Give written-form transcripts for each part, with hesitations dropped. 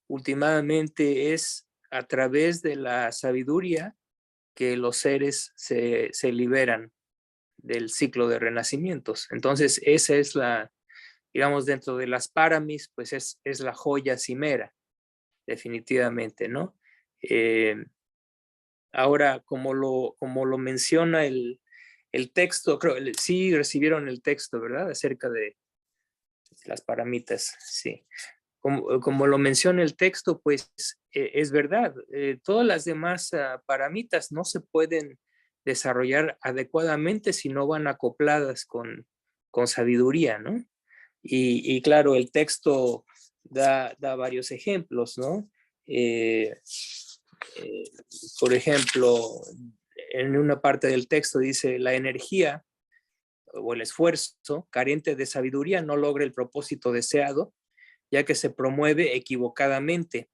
últimamente es a través de la sabiduría que los seres se liberan del ciclo de renacimientos. Entonces, esa es la, digamos, dentro de las paramis, pues es la joya cimera, definitivamente, ¿no? Ahora, como lo menciona el texto, creo, sí recibieron el texto, ¿verdad? Acerca de las paramitas, sí. Como lo menciona el texto, pues es verdad. Todas las demás paramitas no se pueden desarrollar adecuadamente si no van acopladas con sabiduría, ¿no? Y claro, el texto da varios ejemplos, ¿no? Eh, por ejemplo, en una parte del texto dice, la energía o el esfuerzo carente de sabiduría no logra el propósito deseado, ya que se promueve equivocadamente.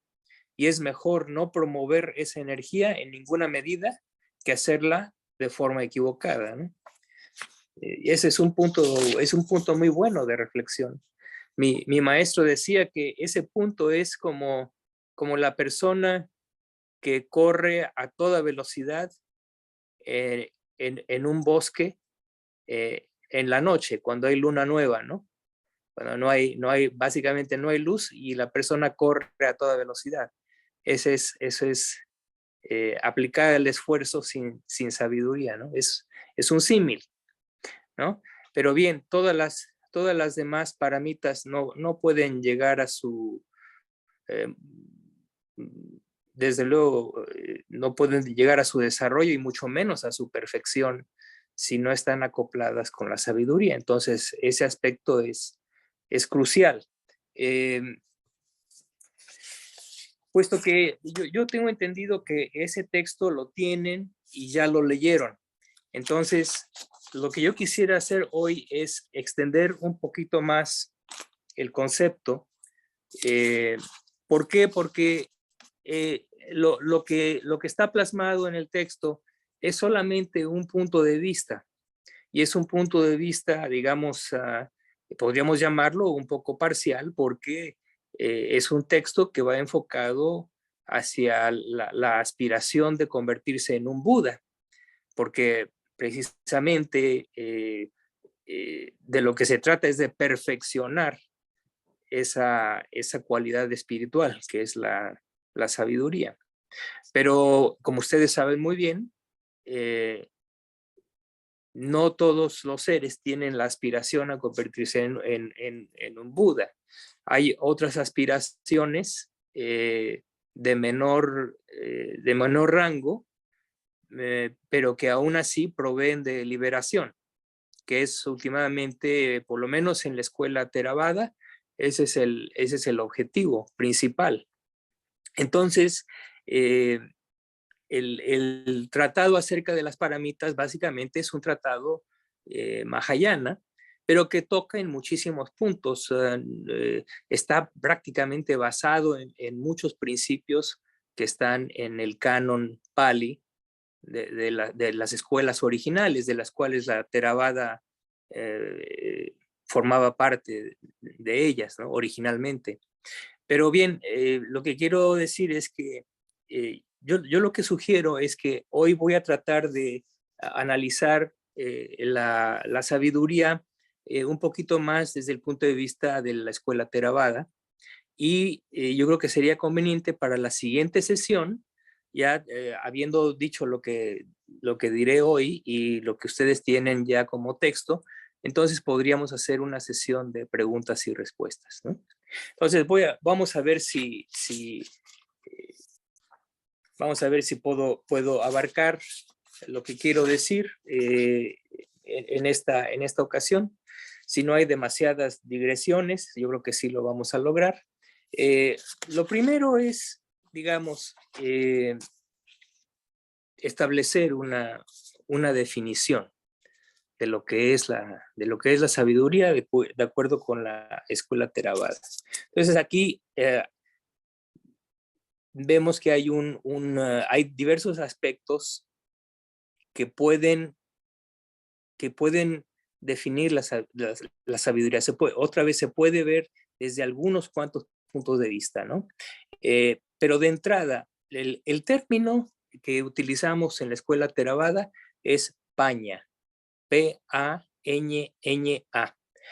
Y es mejor no promover esa energía en ninguna medida que hacerla de forma equivocada, ¿no? Y ese es un punto muy bueno de reflexión. Mi maestro decía que ese punto es como la persona que corre a toda velocidad en un bosque en la noche, cuando hay luna nueva, ¿no? Cuando básicamente no hay luz y la persona corre a toda velocidad. Eso es aplicar el esfuerzo sin sabiduría, ¿no? Es un símil, ¿no? Pero bien, todas las demás paramitas no pueden llegar a su, eh, desde luego, no pueden llegar a su desarrollo y mucho menos a su perfección si no están acopladas con la sabiduría. Entonces, ese aspecto es crucial. Puesto que yo tengo entendido que ese texto lo tienen y ya lo leyeron. Entonces, lo que yo quisiera hacer hoy es extender un poquito más el concepto. ¿Por qué? Porque lo que está plasmado en el texto es solamente un punto de vista, y es un punto de vista, digamos, podríamos llamarlo un poco parcial, porque es un texto que va enfocado hacia la aspiración de convertirse en un Buda, porque precisamente de lo que se trata es de perfeccionar esa cualidad espiritual que es la sabiduría. Pero como ustedes saben muy bien, no todos los seres tienen la aspiración a convertirse en un Buda. Hay otras aspiraciones de menor rango, pero que aún así proveen de liberación, que es últimamente, por lo menos en la escuela Theravada, ese es el objetivo principal. Entonces, el tratado acerca de las paramitas básicamente es un tratado mahayana, pero que toca en muchísimos puntos. Está prácticamente basado en muchos principios que están en el canon Pali de las escuelas originales, de las cuales la Theravada formaba parte de ellas, ¿no? Originalmente. Pero bien, lo que quiero decir es que yo lo que sugiero es que hoy voy a tratar de analizar la sabiduría un poquito más desde el punto de vista de la escuela Theravada, y yo creo que sería conveniente para la siguiente sesión, ya habiendo dicho lo que diré hoy y lo que ustedes tienen ya como texto, entonces podríamos hacer una sesión de preguntas y respuestas, ¿no? Entonces vamos a ver si puedo abarcar lo que quiero decir en esta ocasión. Si no hay demasiadas digresiones, yo creo que sí lo vamos a lograr. Lo primero es, digamos, establecer una definición de lo que es la sabiduría de acuerdo con la escuela Theravada. Entonces aquí vemos que hay diversos aspectos que pueden definir la sabiduría. Otra vez se puede ver desde algunos cuantos puntos de vista, ¿no? Pero de entrada, el término que utilizamos en la escuela Theravada es paña, P-A-Ñ-Ñ-A.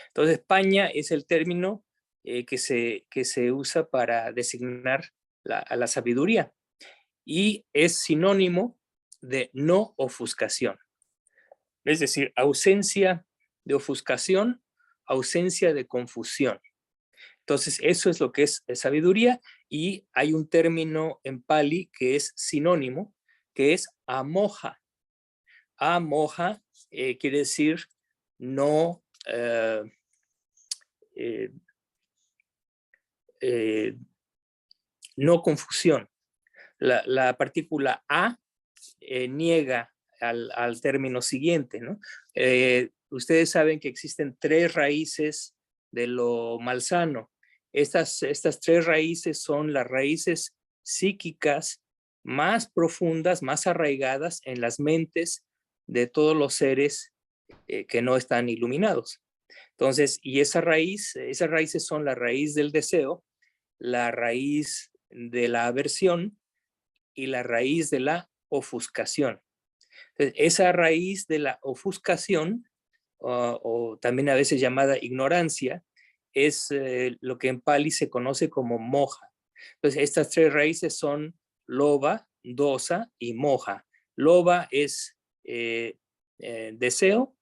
Entonces, paña es el término que se usa para designar a la sabiduría y es sinónimo de no ofuscación. Es decir, ausencia de ofuscación, ausencia de confusión. Entonces, eso es lo que es sabiduría y hay un término en Pali que es sinónimo, que es amoja. Amoja quiere decir no, no confusión. La partícula a niega al término siguiente, ¿no? Ustedes saben que existen 3 raíces de lo malsano. Estas 3 raíces son las raíces psíquicas más profundas, más arraigadas en las mentes de todos los seres que no están iluminados. Entonces, y esas raíces son la raíz del deseo, la raíz de la aversión y la raíz de la ofuscación. Entonces, esa raíz de la ofuscación, o también a veces llamada ignorancia, es lo que en Pali se conoce como moja. Entonces, estas 3 raíces son loba, dosa y moja. Loba es deseo,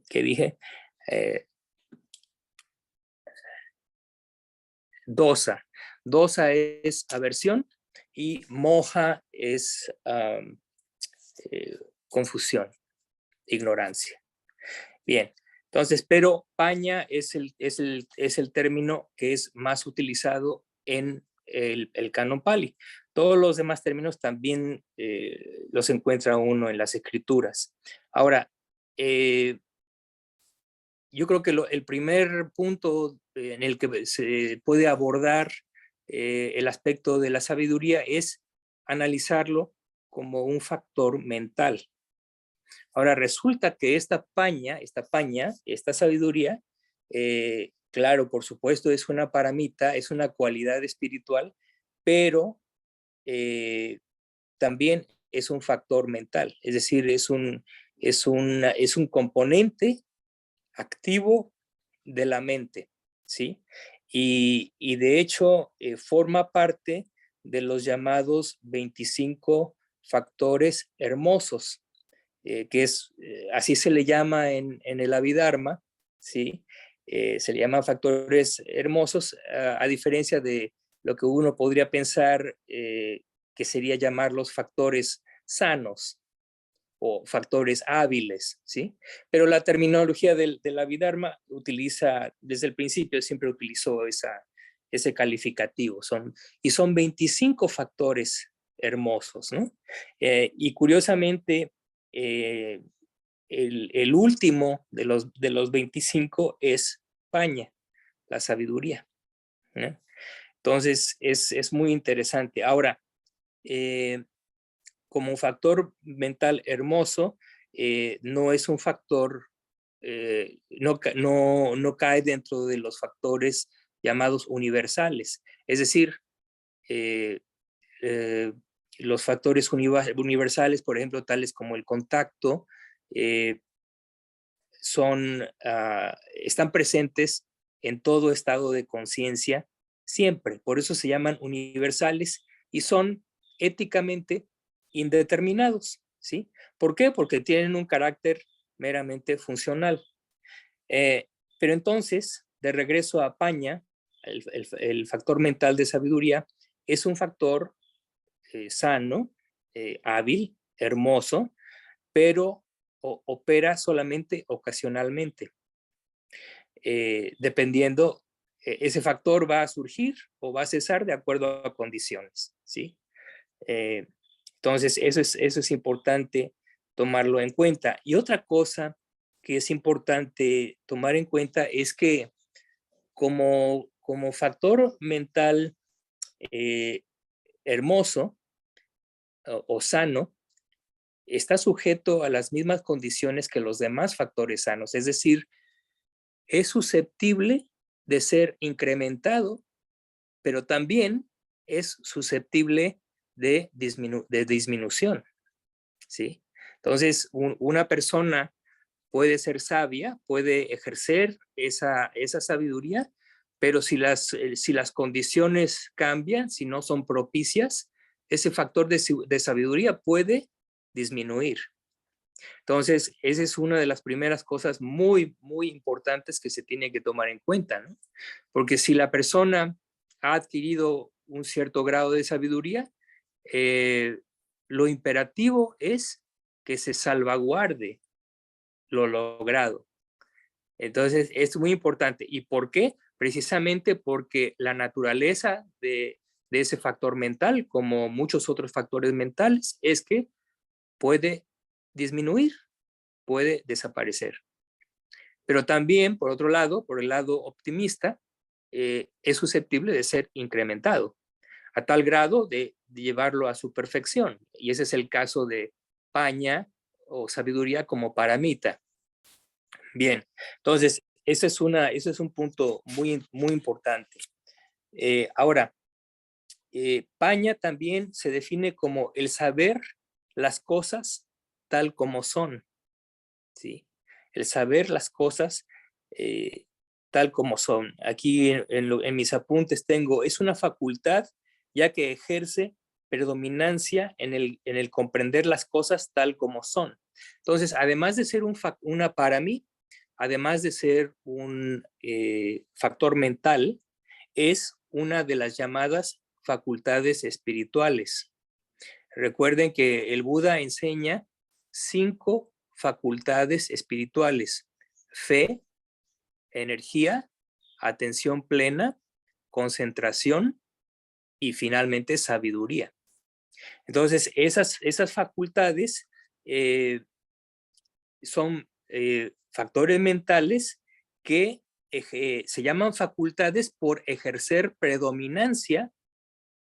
¿qué dije? Dosa. Dosa es aversión y moja es confusión, ignorancia. Bien, entonces, pero paña es el término que es más utilizado en el canon Pali. Todos los demás términos también los encuentra uno en las escrituras. Ahora, yo creo que el primer punto en el que se puede abordar el aspecto de la sabiduría es analizarlo como un factor mental. Ahora, resulta que esta sabiduría, claro, por supuesto, es una paramita, es una cualidad espiritual, pero también es un factor mental, es decir, es un componente activo de la mente, ¿sí? Y de hecho forma parte de los llamados 25 factores hermosos, que es, así se le llama en el Abhidharma, ¿sí? Se le llaman factores hermosos, a diferencia de lo que uno podría pensar que sería llamar los factores sanos, o factores hábiles, ¿sí? Pero la terminología del Abhidharma utiliza, desde el principio siempre utilizó ese calificativo, y son 25 factores hermosos, ¿no? Y curiosamente, el último de los 25 es paña, la sabiduría, ¿no? Entonces, es muy interesante. Ahora, como un factor mental hermoso, no es un factor, no cae dentro de los factores llamados universales. Es decir, eh, eh, los factores universales, por ejemplo, tales como el contacto, están presentes en todo estado de conciencia siempre. Por eso se llaman universales y son éticamente indeterminados, ¿sí? ¿Por qué? Porque tienen un carácter meramente funcional. Pero entonces, de regreso a Paña, el factor mental de sabiduría es un factor sano, hábil, hermoso, pero opera solamente ocasionalmente. Dependiendo, ese factor va a surgir o va a cesar de acuerdo a condiciones, ¿sí? Entonces, eso es importante tomarlo en cuenta. Y otra cosa que es importante tomar en cuenta es que como factor mental hermoso o sano, está sujeto a las mismas condiciones que los demás factores sanos, es decir, es susceptible de ser incrementado, pero también es susceptible de disminución, ¿sí? Entonces, una persona puede ser sabia, puede ejercer esa sabiduría, pero si las condiciones cambian, si no son propicias, ese factor de sabiduría puede disminuir. Entonces, esa es una de las primeras cosas muy, muy importantes que se tiene que tomar en cuenta, ¿no? Porque si la persona ha adquirido un cierto grado de sabiduría, lo imperativo es que se salvaguarde lo logrado. Entonces, es muy importante. ¿Y por qué? Precisamente porque la naturaleza de ese factor mental, como muchos otros factores mentales, es que puede disminuir, puede desaparecer. Pero también, por otro lado, por el lado optimista, es susceptible de ser incrementado a tal grado de llevarlo a su perfección. Y ese es el caso de paña o sabiduría como paramita. Bien, entonces, ese es un punto muy, muy importante. Ahora, paña también se define como el saber las cosas tal como son, ¿sí? El saber las cosas tal como son. Aquí en mis apuntes tengo, es una facultad ya que ejerce predominancia en el comprender las cosas tal como son. Entonces, además de ser una para mí, además de ser un factor mental, es una de las llamadas facultades espirituales. Recuerden que el Buda enseña 5 facultades espirituales: fe, energía, atención plena, concentración y finalmente sabiduría. Entonces, esas facultades son factores mentales que se llaman facultades por ejercer predominancia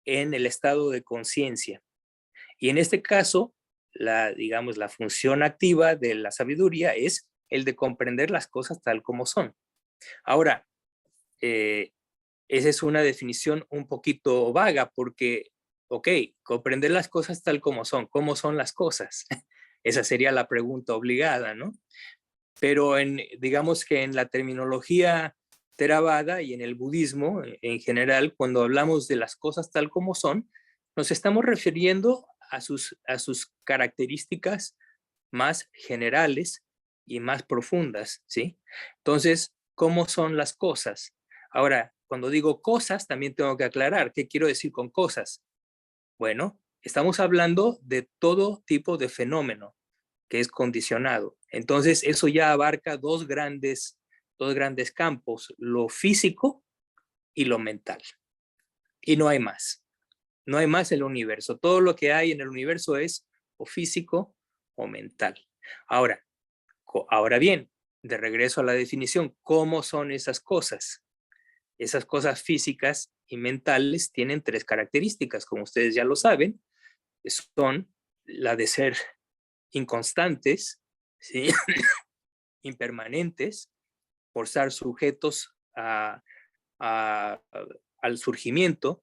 en el estado de conciencia. Y en este caso, digamos, la función activa de la sabiduría es el de comprender las cosas tal como son. Ahora, esa es una definición un poquito vaga porque, ok, comprender las cosas tal como son, ¿cómo son las cosas? Esa sería la pregunta obligada, ¿no? Pero digamos que en la terminología Theravada y en el budismo en general, cuando hablamos de las cosas tal como son, nos estamos refiriendo a sus características más generales y más profundas, ¿sí? Entonces, ¿cómo son las cosas? Ahora, cuando digo cosas, también tengo que aclarar, ¿qué quiero decir con cosas? Bueno, estamos hablando de todo tipo de fenómeno que es condicionado. Entonces, eso ya abarca dos grandes campos, lo físico y lo mental. Y no hay más. No hay más en el universo. Todo lo que hay en el universo es o físico o mental. Ahora bien, de regreso a la definición, ¿cómo son esas cosas? Esas cosas físicas y mentales tienen 3 características, como ustedes ya lo saben, son la de ser inconstantes, ¿sí? Impermanentes, por estar sujetos al surgimiento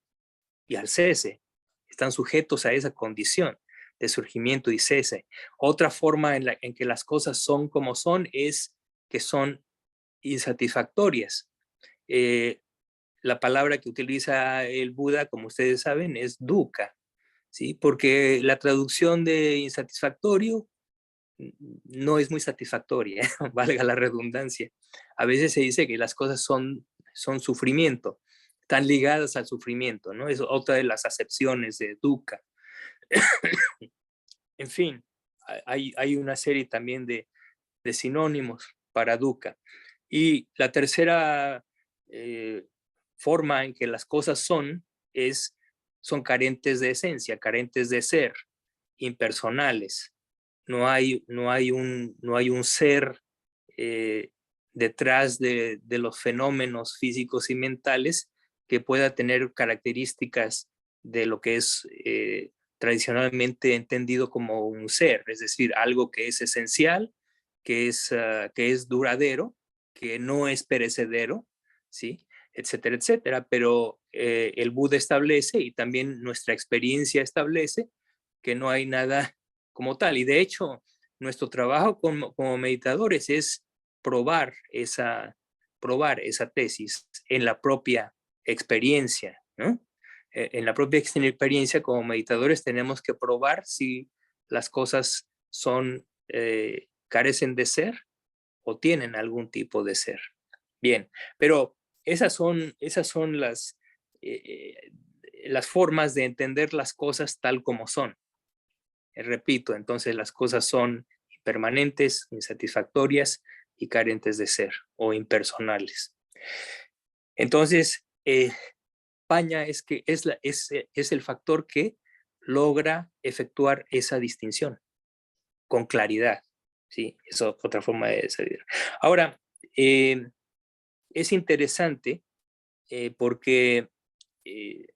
y al cese. Están sujetos a esa condición de surgimiento y cese. Otra forma en que las cosas son como son es que son insatisfactorias. La palabra que utiliza el Buda, como ustedes saben, es dukkha, ¿sí? Porque la traducción de insatisfactorio no es muy satisfactoria, valga la redundancia. A veces se dice que las cosas son sufrimiento, están ligadas al sufrimiento, ¿no? Es otra de las acepciones de dukkha. En fin, hay una serie también de sinónimos para dukkha. Y la tercera forma en que las cosas son carentes de esencia, carentes de ser, impersonales. No hay un ser detrás de los fenómenos físicos y mentales que pueda tener características de lo que es tradicionalmente entendido como un ser, es decir, algo que es esencial, que es duradero, que no es perecedero, ¿sí? Etcétera, etcétera. Pero el Buda establece, y también nuestra experiencia establece, que no hay nada como tal. Y de hecho, nuestro trabajo como meditadores es probar esa tesis en la propia experiencia, ¿no? En la propia experiencia como meditadores tenemos que probar si las cosas carecen de ser o tienen algún tipo de ser. Bien, pero esas son las formas de entender las cosas tal como son. Repito, entonces las cosas son impermanentes, insatisfactorias y carentes de ser o impersonales. Entonces, paña es el factor que logra efectuar esa distinción con claridad. ¿Sí? Eso es otra forma de decir. Ahora, es interesante porque en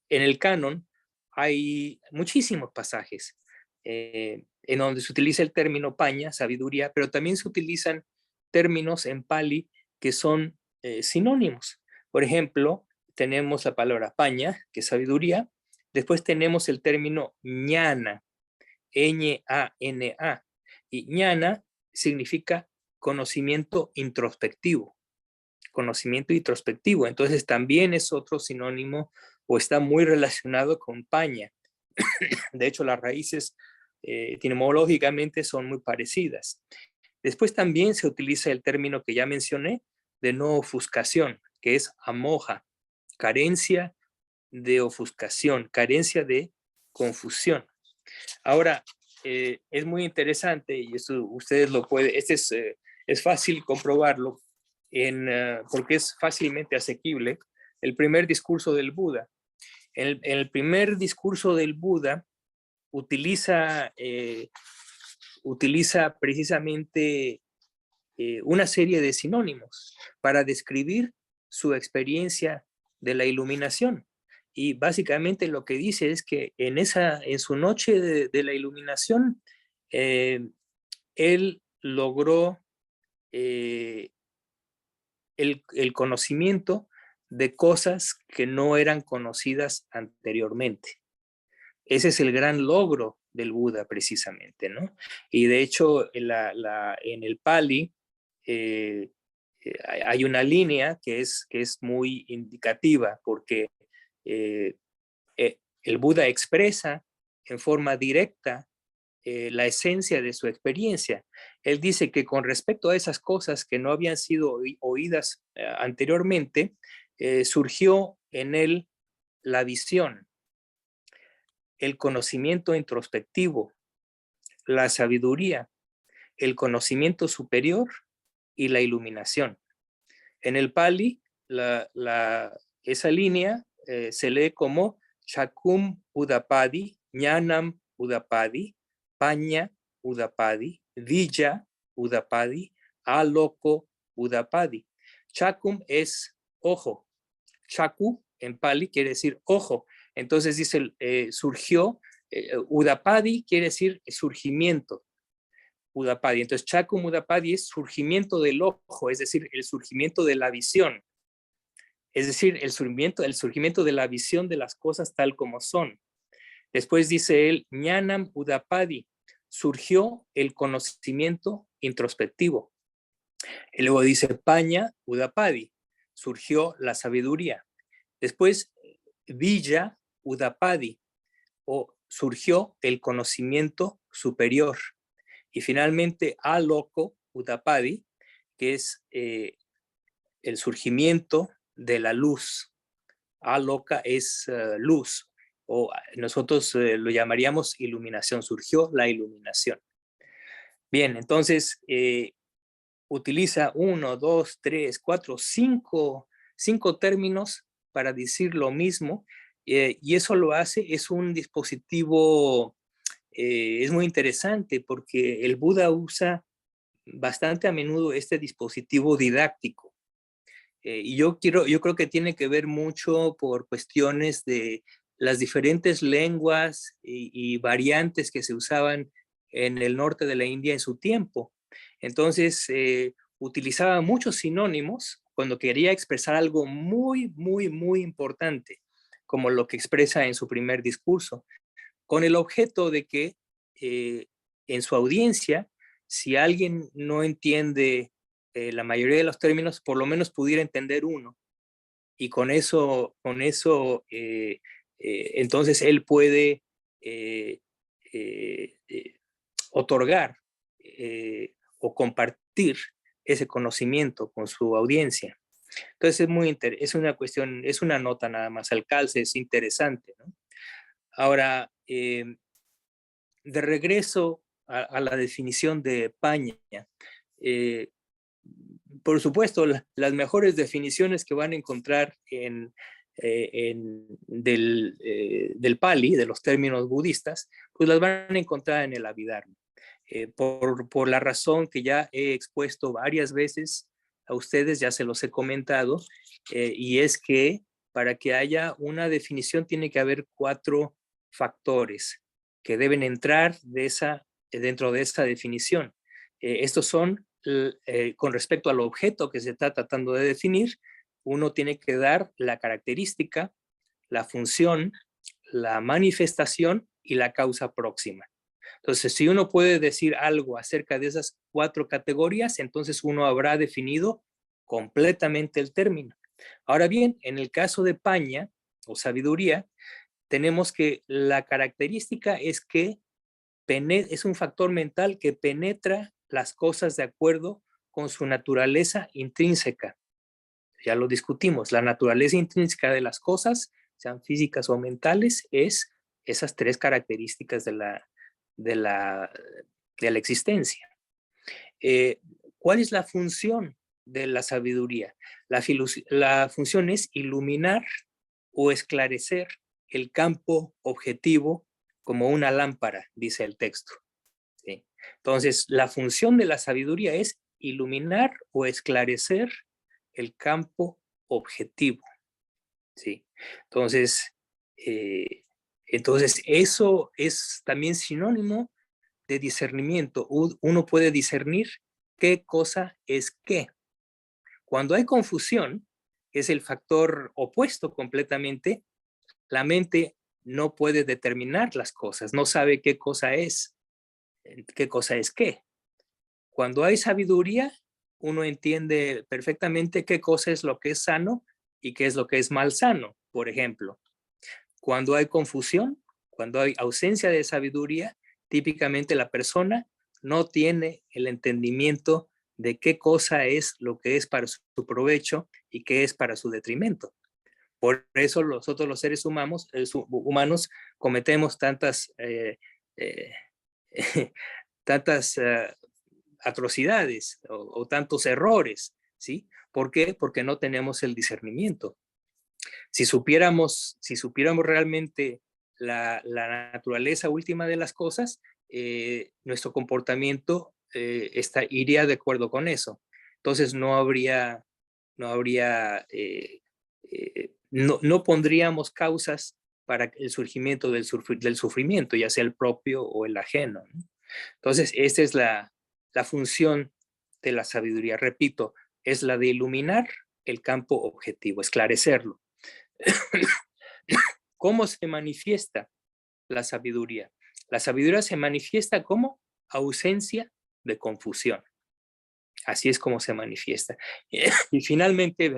el canon hay muchísimos pasajes en donde se utiliza el término paña, sabiduría, pero también se utilizan términos en Pali que son sinónimos. Por ejemplo, tenemos la palabra paña, que es sabiduría. Después tenemos el término ñana, N-A-N-A. Y ñana significa conocimiento introspectivo. Conocimiento introspectivo. Entonces también es otro sinónimo o está muy relacionado con paña. De hecho, las raíces etimológicamente son muy parecidas. Después también se utiliza el término que ya mencioné de no ofuscación, que es amoja, carencia de ofuscación, carencia de confusión. Ahora, es muy interesante y esto ustedes lo pueden, es fácil comprobarlo porque es fácilmente asequible, el primer discurso del Buda. En el primer discurso del Buda utiliza precisamente una serie de sinónimos para describir su experiencia de la iluminación. Y básicamente lo que dice es que en su noche de la iluminación, él logró el conocimiento de cosas que no eran conocidas anteriormente. Ese es el gran logro del Buda, precisamente, ¿no? Y de hecho, en el Pali hay una línea que es muy indicativa, porque el Buda expresa en forma directa la esencia de su experiencia. Él dice que con respecto a esas cosas que no habían sido oídas anteriormente, surgió en él la visión, el conocimiento introspectivo, la sabiduría, el conocimiento superior y la iluminación. En el Pali, esa línea se lee como Chakum Udapadi, Jnanam Udapadi, Paña Udapadi, Vijja Udapadi, Aloko Udapadi. Chakum es ojo. Chaku en Pali quiere decir ojo. Entonces dice, surgió, Udapadi quiere decir surgimiento. Udapadi. Entonces, Chakum Udapadi es surgimiento del ojo, es decir, el surgimiento de la visión. Es decir, el surgimiento de la visión de las cosas tal como son. Después dice él, Jnanam Udapadi, surgió el conocimiento introspectivo. Y luego dice, Paña Udapadi, surgió la sabiduría. Después, Vijja Udapadi, o surgió el conocimiento superior. Y finalmente, Aloko Udapadi, que es el surgimiento de la luz. Aloka es luz, o nosotros lo llamaríamos iluminación. Surgió la iluminación. Bien, entonces utiliza 1, 2, 3, 4, 5 términos para decir lo mismo, y eso lo hace, es un dispositivo, es muy interesante porque el Buda usa bastante a menudo este dispositivo didáctico. Y yo creo que tiene que ver mucho por cuestiones de las diferentes lenguas y variantes que se usaban en el norte de la India en su tiempo. Entonces, utilizaba muchos sinónimos cuando quería expresar algo muy, muy, muy importante, como lo que expresa en su primer discurso, con el objeto de que en su audiencia, si alguien no entiende la mayoría de los términos, por lo menos pudiera entender uno. Y entonces él puede eh, eh, eh, otorgar o compartir ese conocimiento con su audiencia. Entonces es una cuestión, es una nota nada más al calce, es interesante, ¿no? Ahora, de regreso a la definición de Paña, eh, por supuesto, las mejores definiciones que van a encontrar del Pali, de los términos budistas, pues las van a encontrar en el Abhidharma. Por la razón que ya he expuesto varias veces a ustedes, ya se los he comentado, y es que para que haya una definición tiene que haber 4 factores que deben entrar dentro de esa definición. Estos son, con respecto al objeto que se está tratando de definir, uno tiene que dar la característica, la función, la manifestación y la causa próxima. Entonces, si uno puede decir algo acerca de esas 4 categorías, entonces uno habrá definido completamente el término. Ahora bien, en el caso de Paña o sabiduría, tenemos que la característica es que es un factor mental que penetra las cosas de acuerdo con su naturaleza intrínseca. Ya lo discutimos, la naturaleza intrínseca de las cosas, sean físicas o mentales, es esas 3 características de la, de la existencia. ¿Cuál es la función de la sabiduría? La función es iluminar o esclarecer el campo objetivo como una lámpara, dice el texto. ¿Sí? Entonces, la función de la sabiduría es iluminar o esclarecer el campo objetivo. ¿Sí? Entonces, eso es también sinónimo de discernimiento. Uno puede discernir qué cosa es qué. Cuando hay confusión, que es el factor opuesto completamente, la mente no puede determinar las cosas, no sabe qué cosa es qué. Cuando hay sabiduría, uno entiende perfectamente qué cosa es lo que es sano y qué es lo que es malsano, por ejemplo. Cuando hay confusión, cuando hay ausencia de sabiduría, típicamente la persona no tiene el entendimiento de qué cosa es lo que es para su provecho y qué es para su detrimento. Por eso nosotros los seres humanos cometemos tantas tantas atrocidades o tantos errores, ¿sí? ¿Por qué? Porque no tenemos el discernimiento. Si supiéramos realmente la naturaleza última de las cosas, nuestro comportamiento iría de acuerdo con eso. Entonces no pondríamos causas para el surgimiento del sufrimiento, ya sea el propio o el ajeno, ¿no? Entonces, esta es la función de la sabiduría. Repito, es la de iluminar el campo objetivo, esclarecerlo. ¿Cómo se manifiesta la sabiduría? La sabiduría se manifiesta como ausencia de confusión. Así es como se manifiesta. Y finalmente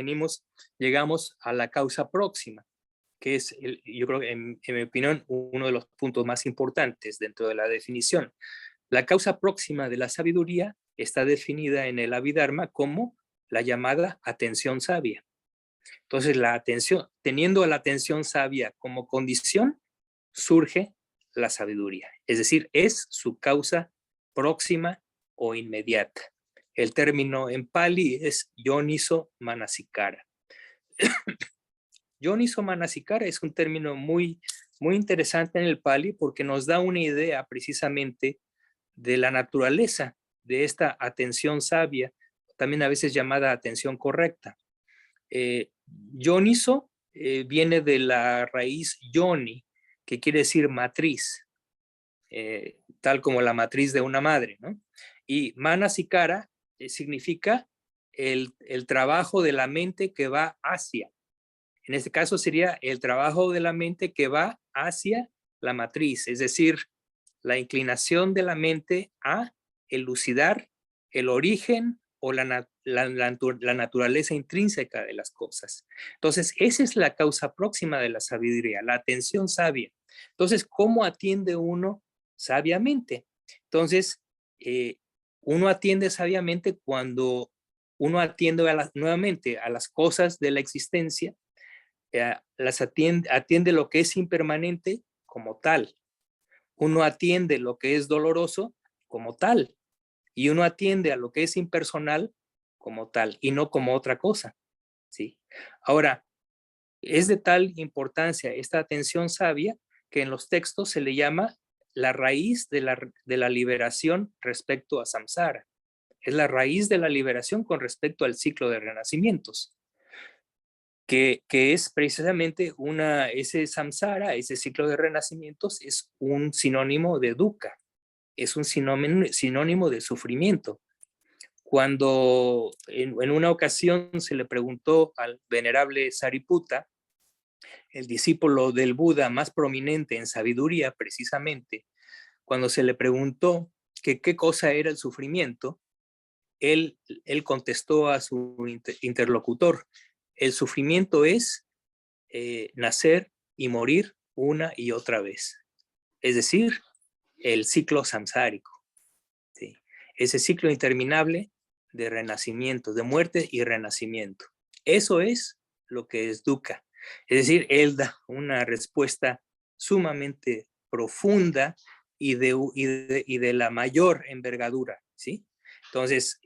llegamos a la causa próxima, que es, yo creo, en mi opinión, uno de los puntos más importantes dentro de la definición. La causa próxima de la sabiduría está definida en el Abhidharma como la llamada atención sabia. Entonces, teniendo la atención sabia como condición, surge la sabiduría. Es decir, es su causa próxima o inmediata. El término en Pali es Yoniso Manasikara. Yoniso Manasikara es un término muy, muy interesante en el Pali porque nos da una idea precisamente de la naturaleza de esta atención sabia, también a veces llamada atención correcta. Yoniso viene de la raíz yoni, que quiere decir matriz, tal como la matriz de una madre, ¿no? Y manasikara significa el trabajo de la mente que va hacia. En este caso sería el trabajo de la mente que va hacia la matriz, es decir, la inclinación de la mente a elucidar el origen o la naturaleza intrínseca de las cosas. Entonces, esa es la causa próxima de la sabiduría, la atención sabia. Entonces, ¿cómo atiende uno sabiamente? Entonces, uno atiende sabiamente cuando uno atiende nuevamente a las cosas de la existencia, las atiende lo que es impermanente como tal. Uno atiende lo que es doloroso como tal. Y uno atiende a lo que es impersonal como tal y no como otra cosa. ¿Sí? Ahora, es de tal importancia esta atención sabia que en los textos se le llama la raíz de la liberación respecto a samsara. Es la raíz de la liberación con respecto al ciclo de renacimientos. Que es precisamente ese samsara, ese ciclo de renacimientos, es un sinónimo de dukkha, es un sinónimo de sufrimiento. Cuando en una ocasión se le preguntó al venerable Sariputta, el discípulo del Buda más prominente en sabiduría precisamente, cuando se le preguntó que qué cosa era el sufrimiento, él contestó a su interlocutor, el sufrimiento es nacer y morir una y otra vez. Es decir, el ciclo samsárico. ¿Sí? Ese ciclo interminable de renacimiento, de muerte y renacimiento. Eso es lo que es dukkha. Es decir, él da una respuesta sumamente profunda y de la mayor envergadura. ¿Sí? Entonces,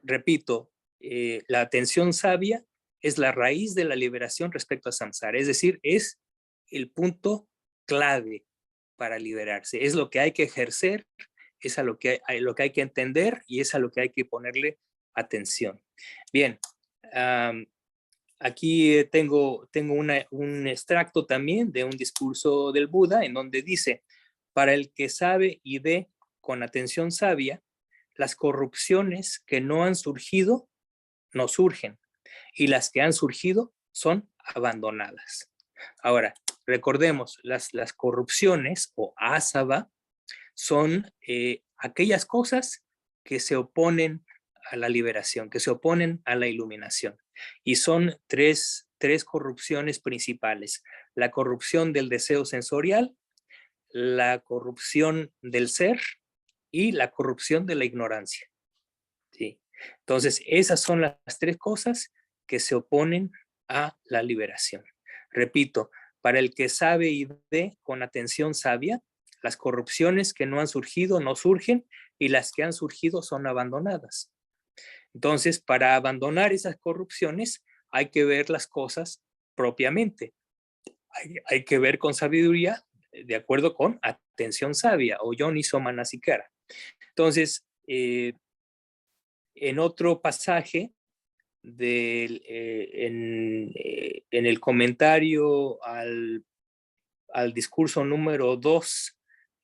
repito, la atención sabia es la raíz de la liberación respecto a samsara, es decir, es el punto clave para liberarse, es lo que hay que ejercer, es a lo que hay que entender y es a lo que hay que ponerle atención. Bien, aquí tengo un extracto también de un discurso del Buda en donde dice, para el que sabe y ve con atención sabia, las corrupciones que no han surgido no surgen y las que han surgido son abandonadas. Ahora, recordemos, las corrupciones o asava son aquellas cosas que se oponen a la liberación, que se oponen a la iluminación. Y son tres corrupciones principales. La corrupción del deseo sensorial, la corrupción del ser y la corrupción de la ignorancia. ¿Sí? Entonces, esas son las tres cosas que se oponen a la liberación. Repito, para el que sabe y ve con atención sabia, las corrupciones que no han surgido no surgen y las que han surgido son abandonadas. Entonces, para abandonar esas corrupciones hay que ver las cosas propiamente. Hay que ver con sabiduría de acuerdo con atención sabia o yoniso manasikara. Entonces, en otro pasaje en el comentario al discurso número 2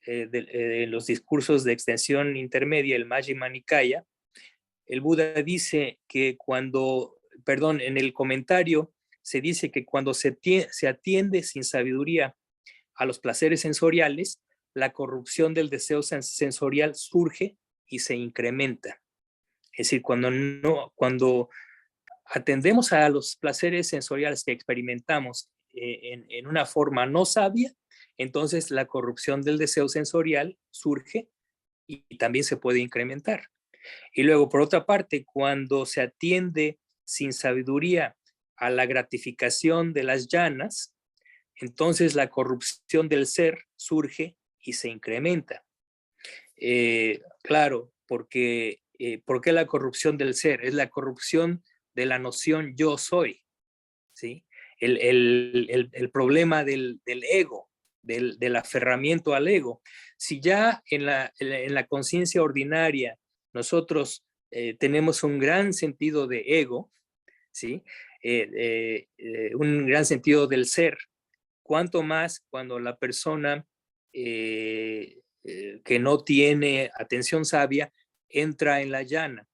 de los discursos de extensión intermedia, el Majjhima Nikaya, el Buda dice que en el comentario se dice que cuando se atiende sin sabiduría a los placeres sensoriales, la corrupción del deseo sensorial surge y se incrementa. Es decir, cuando atendemos a los placeres sensoriales que experimentamos en una forma no sabia, entonces la corrupción del deseo sensorial surge y también se puede incrementar. Y luego, por otra parte, cuando se atiende sin sabiduría a la gratificación de las llanas, entonces la corrupción del ser surge y se incrementa. Claro, porque ¿por qué la corrupción del ser? Es la corrupción de la noción yo soy, ¿sí? El problema del ego, del aferramiento al ego. Si ya en la conciencia ordinaria nosotros tenemos un gran sentido de ego, ¿sí? un gran sentido del ser. Cuanto más cuando la persona que no tiene atención sabia entra en la llana.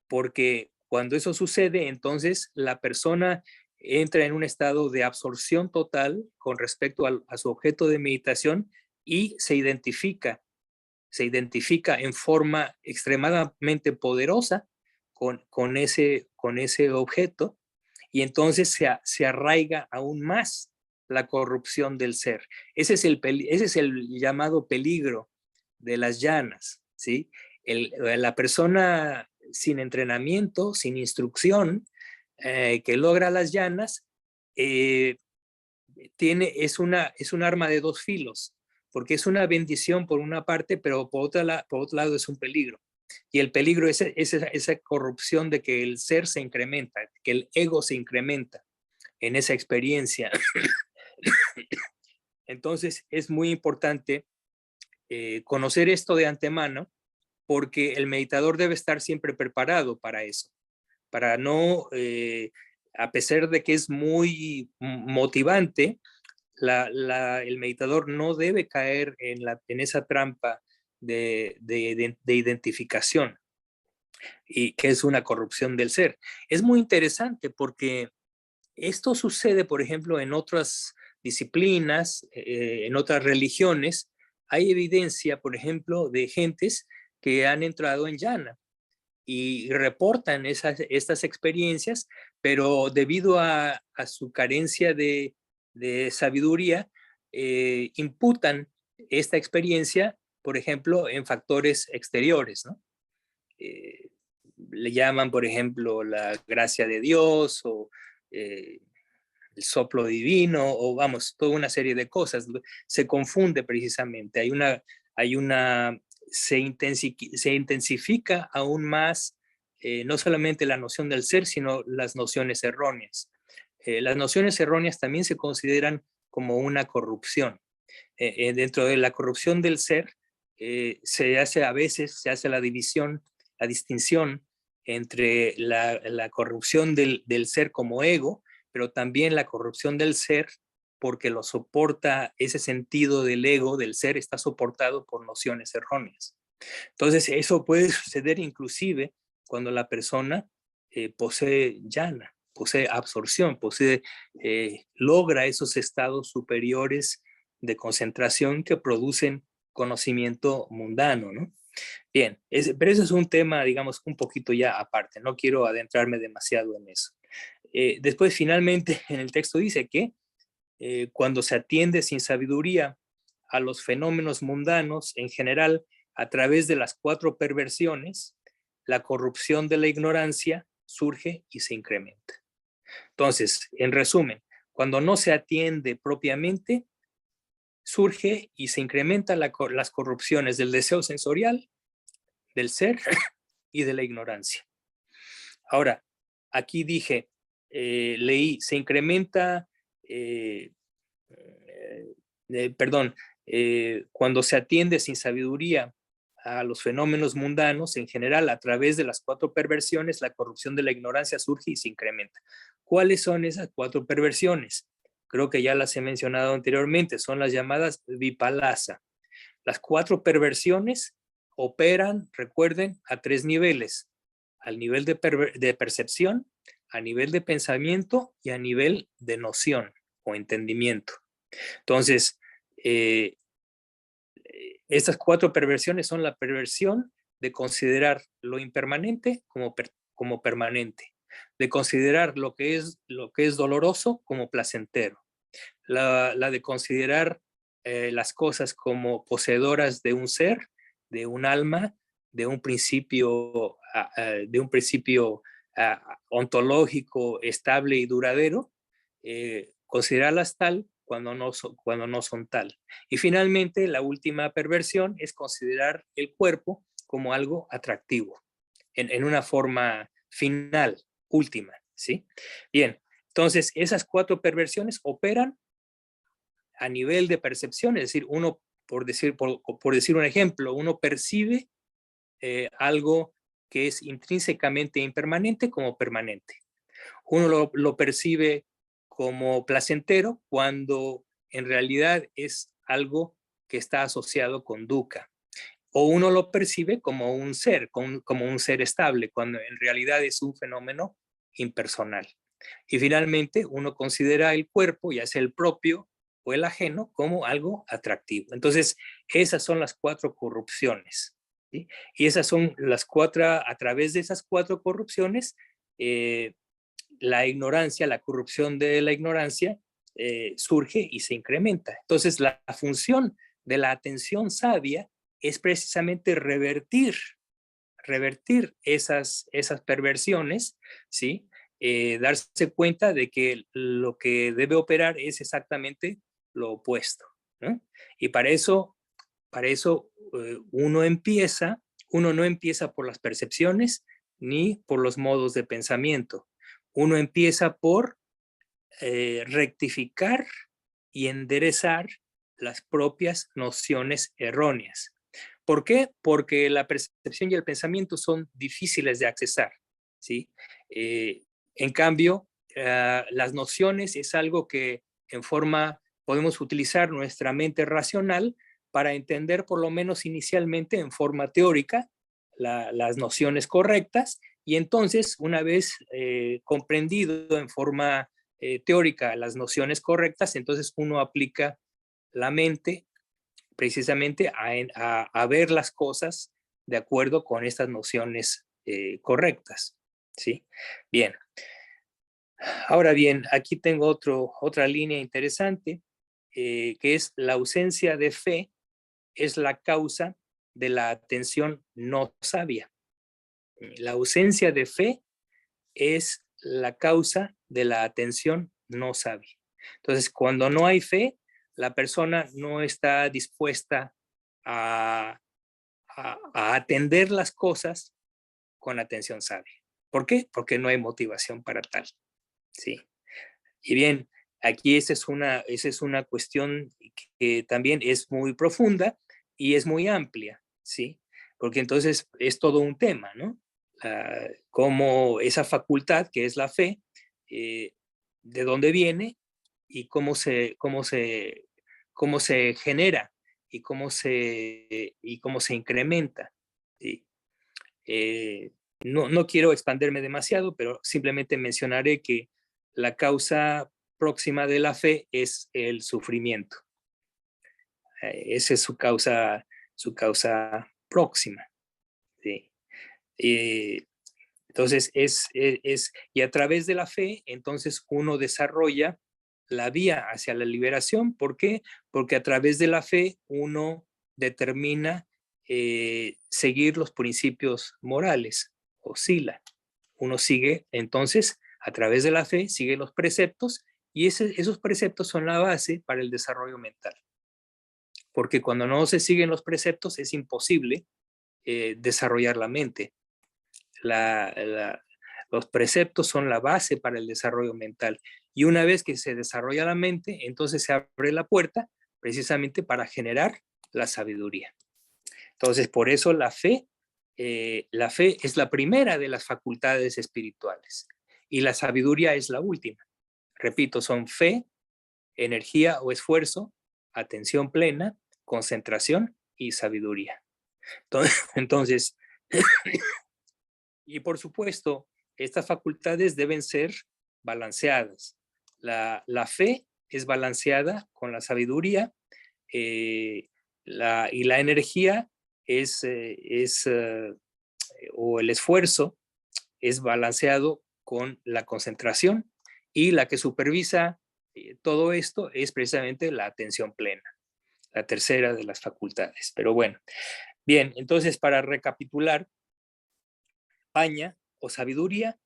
Porque cuando eso sucede, entonces la persona entra en un estado de absorción total con respecto a su objeto de meditación y se identifica en forma extremadamente poderosa con ese objeto, y entonces se arraiga aún más la corrupción del ser. Ese es el llamado peligro de las llanas, ¿sí? La persona sin entrenamiento, sin instrucción, que logra las llanas, es un arma de dos filos, porque es una bendición por una parte, pero por otro lado es un peligro. Y el peligro es esa corrupción de que el ser se incrementa, que el ego se incrementa en esa experiencia. Entonces es muy importante conocer esto de antemano, porque el meditador debe estar siempre preparado para eso, para no, a pesar de que es muy motivante, el meditador no debe caer en esa trampa de identificación, y que es una corrupción del ser. Es muy interesante porque esto sucede, por ejemplo, en otras disciplinas, en otras religiones. Hay evidencia, por ejemplo, de gentes que han entrado en llana y reportan estas experiencias, pero debido a su carencia de sabiduría, imputan esta experiencia, por ejemplo, en factores exteriores, ¿no? Le llaman, por ejemplo, la gracia de Dios, o el soplo divino, o vamos, toda una serie de cosas. Se confunde precisamente. Se intensifica aún más, no solamente la noción del ser, sino las nociones erróneas. Las nociones erróneas también se consideran como una corrupción. Dentro de la corrupción del ser, a veces se hace la distinción entre la corrupción del ser como ego, pero también la corrupción del ser porque lo soporta, ese sentido del ego, del ser, está soportado por nociones erróneas. Entonces, eso puede suceder inclusive cuando la persona posee jhana, posee absorción, logra esos estados superiores de concentración que producen conocimiento mundano, ¿no? Bien, pero eso es un tema, digamos, un poquito ya aparte. No quiero adentrarme demasiado en eso. Después, finalmente, en el texto dice que cuando se atiende sin sabiduría a los fenómenos mundanos en general a través de las 4 perversiones, la corrupción de la ignorancia surge y se incrementa. Entonces, en resumen, cuando no se atiende propiamente, surge y se incrementan las corrupciones del deseo sensorial, del ser y de la ignorancia. Ahora, aquí leí, se incrementa, cuando se atiende sin sabiduría a los fenómenos mundanos en general a través de las 4 perversiones, la corrupción de la ignorancia surge y se incrementa. ¿Cuáles son esas 4 perversiones? Creo que ya las he mencionado anteriormente, son las llamadas vipalasa. Las 4 perversiones operan, recuerden, a 3 niveles: al nivel de percepción, a nivel de pensamiento y a nivel de noción o entendimiento. Entonces, estas 4 perversiones son la perversión de considerar lo impermanente como permanente, de considerar lo que es doloroso como placentero, la de considerar las cosas como poseedoras de un ser, de un alma, de un principio, ontológico estable y duradero, considerarlas tal cuando no son tal. Y finalmente, la última perversión es considerar el cuerpo como algo atractivo, en una forma final, última, ¿sí? Bien, entonces esas 4 perversiones operan a nivel de percepción, es decir, uno, por decir un ejemplo, uno percibe algo que es intrínsecamente impermanente como permanente. Uno lo percibe como placentero cuando en realidad es algo que está asociado con dukkha. O uno lo percibe como un ser, como un ser estable, cuando en realidad es un fenómeno impersonal. Y finalmente uno considera el cuerpo, ya sea el propio o el ajeno, como algo atractivo. Entonces, esas son las 4 corrupciones, ¿sí? Y esas son las 4, a través de esas 4 corrupciones, la ignorancia, la corrupción de la ignorancia surge y se incrementa. Entonces, la función de la atención sabia es precisamente revertir esas perversiones, ¿sí? Darse cuenta de que lo que debe operar es exactamente lo opuesto, ¿no? Y para eso uno no empieza por las percepciones ni por los modos de pensamiento. Uno empieza por rectificar y enderezar las propias nociones erróneas. ¿Por qué? Porque la percepción y el pensamiento son difíciles de accesar, ¿sí? En cambio, las nociones es algo que podemos utilizar nuestra mente racional para entender por lo menos inicialmente en forma teórica las nociones correctas, y entonces una vez comprendido en forma teórica las nociones correctas, entonces uno aplica la mente precisamente a ver las cosas de acuerdo con estas nociones correctas, ¿sí? Bien. Ahora bien, aquí tengo otra línea interesante, que es la ausencia de fe es la causa de la atención no sabia. La ausencia de fe es la causa de la atención no sabia. Entonces, cuando no hay fe, la persona no está dispuesta a, a atender las cosas con atención sabia. ¿Por qué? Porque no hay motivación para tal. ¿Sí? Y bien, aquí esa es una cuestión que también es muy profunda y es muy amplia, ¿sí? Porque entonces es todo un tema, ¿no? Cómo esa facultad que es la fe, de dónde viene y cómo se genera y cómo se incrementa, ¿sí? No quiero expandirme demasiado, pero simplemente mencionaré que la causa próxima de la fe es el sufrimiento. Esa es su causa próxima. ¿Sí? Entonces, y a través de la fe, entonces uno desarrolla la vía hacia la liberación. ¿Por qué? Porque a través de la fe uno determina seguir los principios morales, oscila. Uno sigue, entonces, a través de la fe, sigue los preceptos, y esos preceptos son la base para el desarrollo mental. Porque cuando no se siguen los preceptos es imposible desarrollar la mente. Los preceptos son la base para el desarrollo mental. Y una vez que se desarrolla la mente, entonces se abre la puerta precisamente para generar la sabiduría. Entonces, por eso la fe es la primera de las facultades espirituales y la sabiduría es la última. Repito, son fe, energía o esfuerzo, atención plena, concentración y sabiduría. Entonces, y por supuesto, estas facultades deben ser balanceadas. La fe es balanceada con la sabiduría, y la energía o el esfuerzo es balanceado con la concentración, y la que supervisa todo esto es precisamente la atención plena, la tercera de las facultades. Pero bueno, bien, entonces para recapitular, paña o sabiduría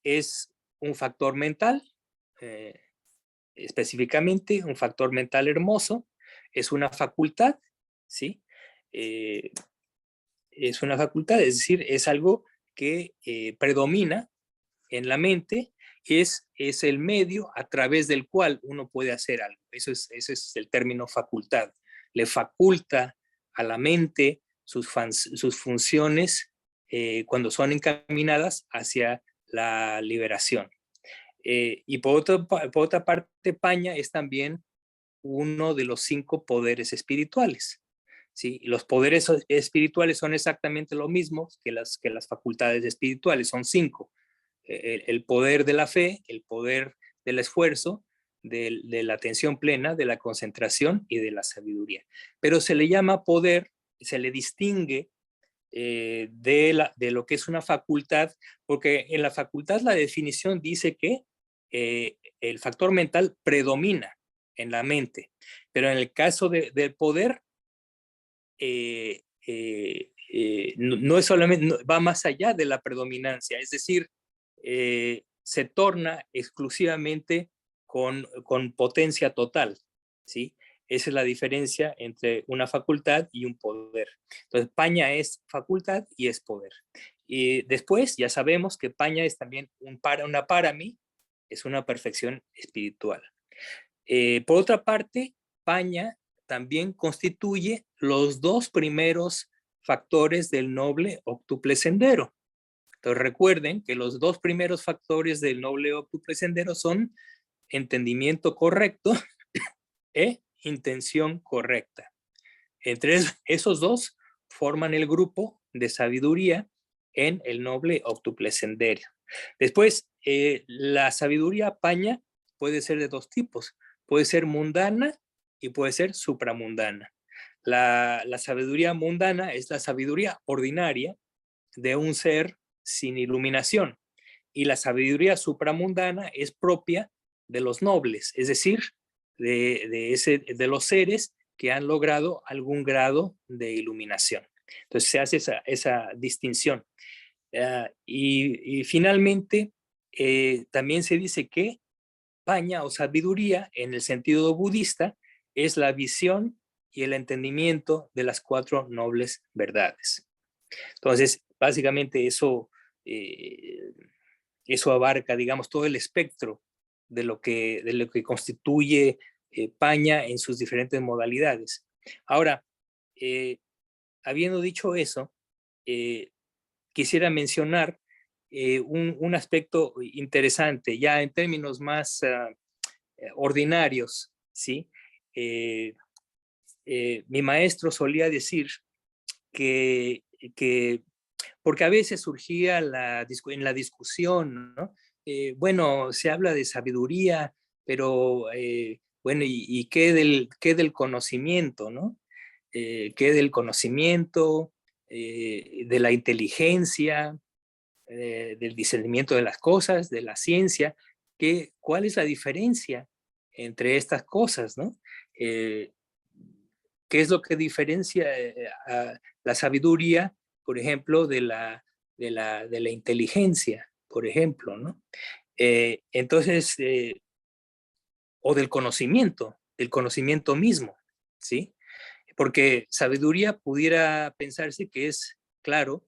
es un factor mental, eh, específicamente un factor mental hermoso, es una facultad, ¿sí? Es una facultad, es decir, es algo que predomina en la mente, es el medio a través del cual uno puede hacer algo. Ese es el término facultad. Le faculta a la mente sus funciones cuando son encaminadas hacia la liberación. Y por otra parte, Paña es también uno de los 5 poderes espirituales. ¿Sí? Los poderes espirituales son exactamente lo mismo que las facultades espirituales, son 5. El poder de la fe, el poder del esfuerzo, de la atención plena, de la concentración y de la sabiduría. Pero se le llama poder, se le distingue de lo que es una facultad, porque en la facultad la definición dice que el factor mental predomina en la mente, pero en el caso del poder, no es solamente, no, va más allá de la predominancia, es decir, se torna exclusivamente con potencia total, ¿sí? Esa es la diferencia entre una facultad y un poder. Entonces, Paña es facultad y es poder. Y después ya sabemos que Paña es también una parami, es una perfección espiritual. Por otra parte, Paña también constituye los 2 primeros factores del noble óctuple sendero. Entonces recuerden que los 2 primeros factores del noble óctuple sendero son entendimiento correcto e intención correcta. Entre esos 2 forman el grupo de sabiduría en el noble óctuple sendero. Después, la sabiduría Paña puede ser de 2 tipos. Puede ser mundana y puede ser supramundana. La sabiduría mundana es la sabiduría ordinaria de un ser sin iluminación. Y la sabiduría supramundana es propia de los nobles, es decir, de los seres que han logrado algún grado de iluminación. Entonces se hace esa distinción. Y finalmente, también se dice que Paña o sabiduría, en el sentido budista, es la visión y el entendimiento de las 4 nobles verdades. Entonces, básicamente eso abarca, digamos, todo el espectro de lo que constituye Paña en sus diferentes modalidades. Ahora, habiendo dicho eso, quisiera mencionar un aspecto interesante, ya en términos más ordinarios, ¿sí? Mi maestro solía decir que, porque a veces surgía en la discusión, ¿no? Bueno, se habla de sabiduría, pero bueno, ¿y qué del conocimiento, ¿no? ¿Qué del conocimiento, de la inteligencia, del discernimiento de las cosas, de la ciencia? ¿Cuál es la diferencia entre estas cosas, ¿no? ¿Qué es lo que diferencia a la sabiduría, por ejemplo, de la inteligencia, por ejemplo, ¿no? Entonces, o del conocimiento mismo, ¿sí? Porque sabiduría pudiera pensarse que es, claro,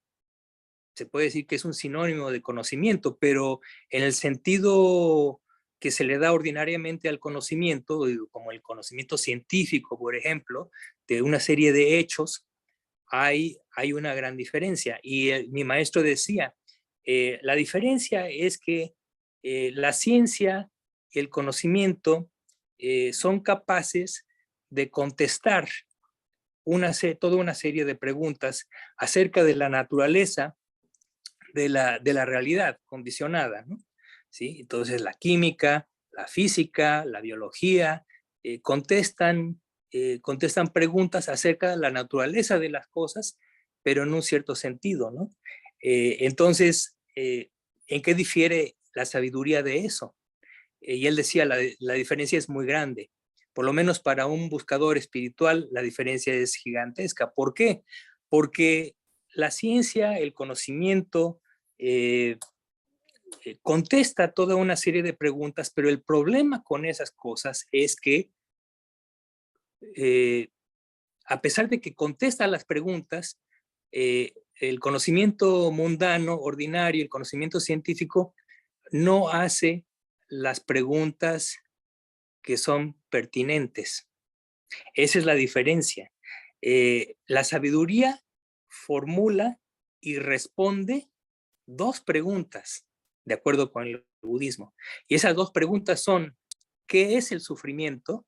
se puede decir que es un sinónimo de conocimiento, pero en el sentido que se le da ordinariamente al conocimiento, como el conocimiento científico, por ejemplo, de una serie de hechos, hay una gran diferencia. Y mi maestro decía, la diferencia es que la ciencia y el conocimiento son capaces de contestar toda una serie de preguntas acerca de la naturaleza de la realidad condicionada, ¿no? ¿Sí? Entonces la química, la física, la biología contestan preguntas acerca de la naturaleza de las cosas, pero en un cierto sentido, ¿no? Entonces, ¿en qué difiere la sabiduría de eso? Y él decía, la diferencia es muy grande. Por lo menos para un buscador espiritual, la diferencia es gigantesca. ¿Por qué? Porque la ciencia, el conocimiento, eh, contesta toda una serie de preguntas, pero el problema con esas cosas es que eh, a pesar de que contesta las preguntas, el conocimiento mundano, ordinario, el conocimiento científico, no hace las preguntas que son pertinentes. Esa es la diferencia. La sabiduría formula y responde 2 preguntas, de acuerdo con budismo. Y esas dos preguntas son, ¿qué es el sufrimiento?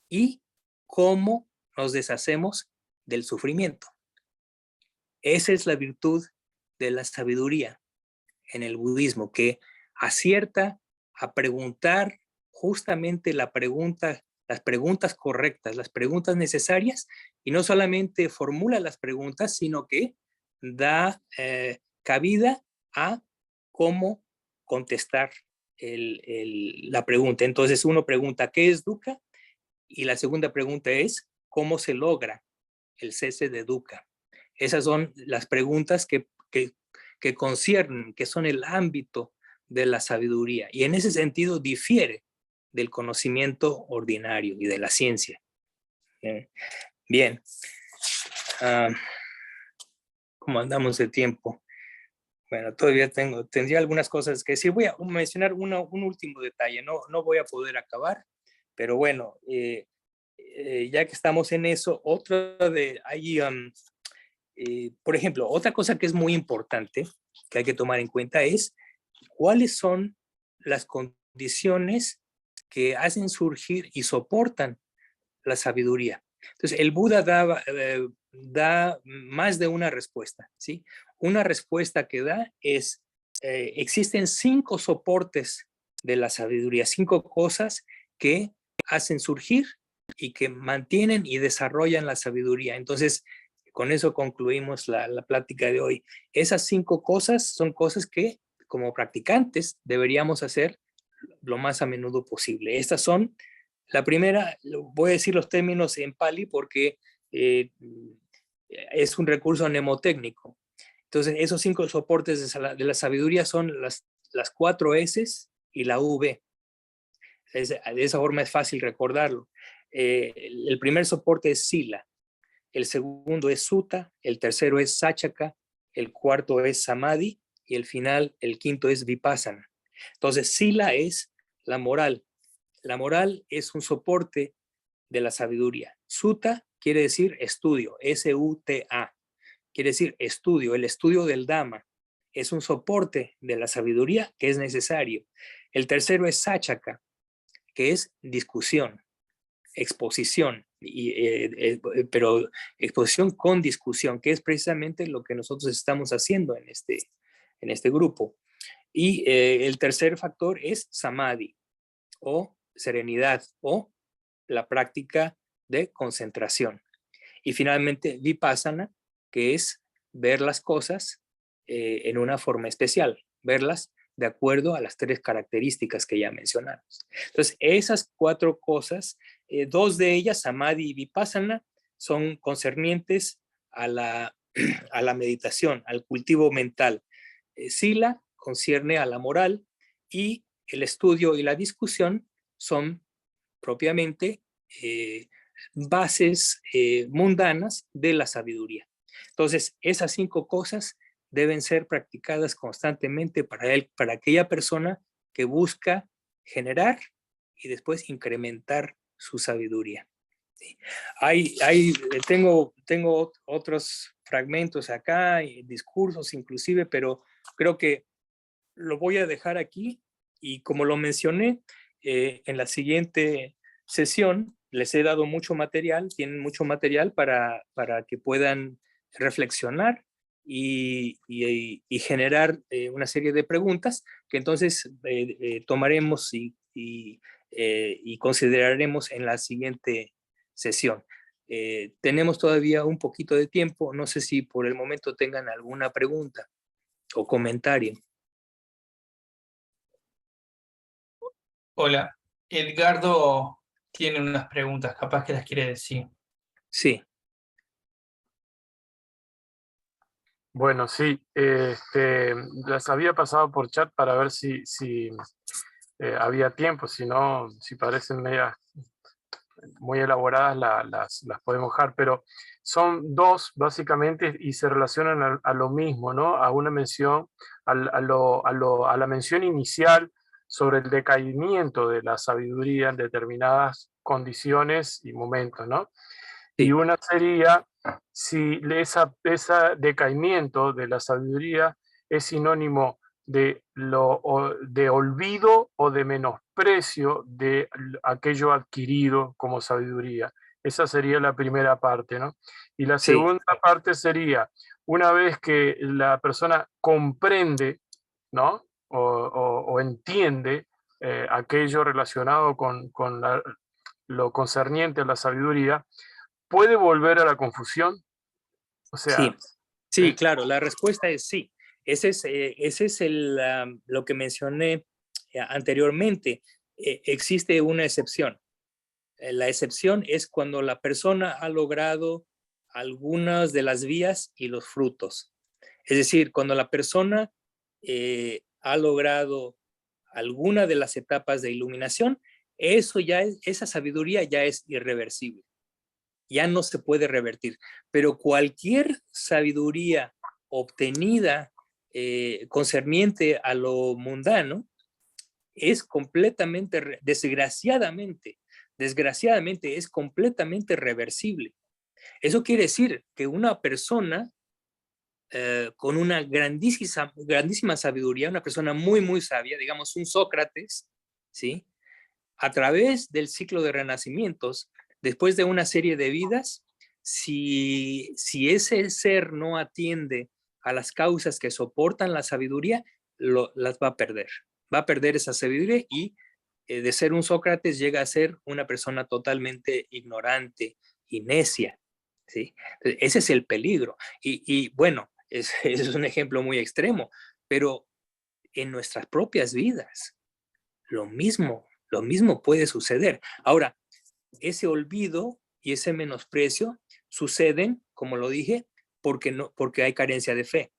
Y cómo nos deshacemos del sufrimiento. Esa es la virtud de la sabiduría en el budismo, que acierta a preguntar justamente las preguntas correctas, las preguntas necesarias, y no solamente formula las preguntas, sino que da cabida a cómo contestar la pregunta. Entonces uno pregunta, ¿qué es dukkha? Y la segunda pregunta es, ¿cómo se logra el cese de dukkha? Esas son las preguntas que conciernen, que son el ámbito de la sabiduría. Y en ese sentido difiere del conocimiento ordinario y de la ciencia. Bien. ¿Cómo andamos de tiempo? Bueno, todavía tendría algunas cosas que decir. Voy a mencionar un último detalle. No voy a poder acabar, pero bueno, ya que estamos en eso, por ejemplo, otra cosa que es muy importante que hay que tomar en cuenta es cuáles son las condiciones que hacen surgir y soportan la sabiduría. Entonces, el Buda da más de una respuesta, ¿sí? Una respuesta que da es, existen 5 soportes de la sabiduría, 5 cosas que hacen surgir y que mantienen y desarrollan la sabiduría. Entonces, con eso concluimos la plática de hoy. Esas 5 cosas son cosas que como practicantes deberíamos hacer lo más a menudo posible. Estas son, la primera, voy a decir los términos en Pali porque es un recurso mnemotécnico. Entonces, esos 5 soportes de la sabiduría son las 4 S y la V. De esa forma es fácil recordarlo. El primer soporte es Sila, el segundo es Sutta, el tercero es Sachaka, el cuarto es Samadhi y el quinto es Vipassana. Entonces, Sila es la moral. La moral es un soporte de la sabiduría. Sutta quiere decir estudio, S-U-T-A. Quiere decir estudio, el estudio del Dhamma. Es un soporte de la sabiduría que es necesario. El tercero es Sachaka, que es discusión, exposición, pero exposición con discusión, que es precisamente lo que nosotros estamos haciendo en este grupo. Y el tercer factor es Samadhi, o serenidad, o la práctica de concentración. Y finalmente Vipassana, que es ver las cosas en una forma especial, verlas de acuerdo a las 3 características que ya mencionamos. Entonces, esas 4 cosas, 2 de ellas, Samadhi y Vipassana, son concernientes a la meditación, al cultivo mental. Sila concierne a la moral y el estudio y la discusión son propiamente bases mundanas de la sabiduría. Entonces, esas 5 cosas deben ser practicadas constantemente para aquella persona que busca generar y después incrementar su sabiduría. ¿Sí? Tengo otros fragmentos acá, discursos inclusive, pero creo que lo voy a dejar aquí y como lo mencioné, en la siguiente sesión les he dado mucho material, tienen mucho material para que puedan reflexionar y generar una serie de preguntas que entonces tomaremos y consideraremos en la siguiente sesión. Tenemos todavía un poquito de tiempo, no sé si por el momento tengan alguna pregunta o comentario. Hola, Edgardo tiene unas preguntas, capaz que las quiere decir. Sí. Bueno, sí, las había pasado por chat para ver si había tiempo, si no, si parecen medias muy elaboradas las podemos dejar, pero son 2 básicamente y se relacionan a lo mismo, ¿no? A una mención, a la mención inicial sobre el decaimiento de la sabiduría en determinadas condiciones y momentos, ¿no? Sí. Y una sería si ese decaimiento de la sabiduría es sinónimo de olvido o de menosprecio de aquello adquirido como sabiduría. Esa sería la primera parte, ¿no? Y la Sí, segunda parte sería, una vez que la persona comprende, ¿no? O entiende aquello relacionado con lo concerniente a la sabiduría, ¿puede volver a la confusión? O sí, sea, sí, ¿sí? claro, la respuesta es sí. Ese es lo que mencioné anteriormente. Existe una excepción. La excepción es cuando la persona ha logrado algunas de las vías y los frutos. Es decir, cuando la persona ha logrado alguna de las etapas de iluminación, esa sabiduría ya es irreversible, ya no se puede revertir. Pero cualquier sabiduría obtenida concerniente a lo mundano es completamente, desgraciadamente es completamente reversible. Eso quiere decir que una persona con una grandísima sabiduría, una persona muy sabia, digamos un Sócrates, ¿sí? A través del ciclo de renacimientos, después de una serie de vidas, si ese ser no atiende a las causas que soportan la sabiduría, las va a perder. Va a perder esa sabiduría y de ser un Sócrates llega a ser una persona totalmente ignorante y necia. ¿Sí? Ese es el peligro. Y bueno, ese es un ejemplo muy extremo, pero en nuestras propias vidas, lo mismo puede suceder. Ahora, ese olvido y ese menosprecio suceden, como lo dije, porque hay carencia de fe.